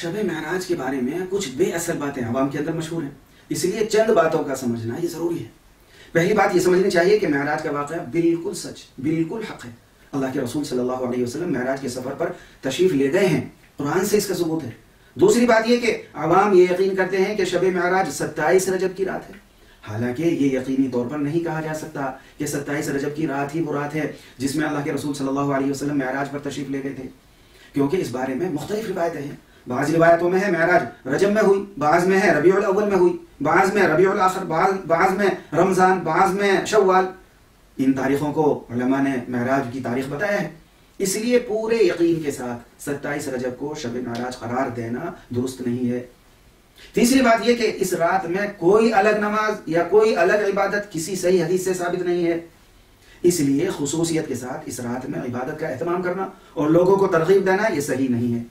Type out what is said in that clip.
शब महराज के बारे में कुछ बेअसल बातें अवाम के अंदर मशहूर हैं, इसलिए चंद बातों का समझना ये ज़रूरी है। पहली बात ये समझनी चाहिए कि महराज का वाक़या बिल्कुल सच, बिल्कुल हक़ है। अल्लाह के रसूल सल्लल्लाहु अलैहि वसल्लम महराज के सफ़र पर तशरीफ़ ले गए हैं, कुरान से इसका सबूत है। दूसरी बात यह कि अवाम ये यकीन करते हैं कि शब महराज 27 रजब की रात है, हालांकि ये यकीनी तौर पर नहीं कहा जा सकता कि 27 रजब की रात ही वो रात है जिसमें अल्लाह के रसूल सल्लल्लाहु अलैहि वसल्लम महराज पर तशरीफ़ ले गए थे, क्योंकि इस बारे में मुख्तलिफ रिवायतें हैं। बाज़ रिवायतों में है महराज रजब में हुई, बाज़ में है रबीउल अव्वल में हुई, बाज़ में रबीउल आखिर, बाज़ में रमज़ान, बाज़ में शव्वाल। इन तारीखों को उलमा ने महराज की तारीख बताया है, इसलिए पूरे यकीन के साथ 27 रजब को शब महराज करार देना दुरुस्त नहीं है। तीसरी बात यह कि इस रात में कोई अलग नमाज या कोई अलग इबादत किसी सही हदीस से साबित नहीं है, इसलिए खुसूसियत के साथ इस रात में इबादत का एहतमाम करना और लोगों को तरगीब देना यह सही नहीं है।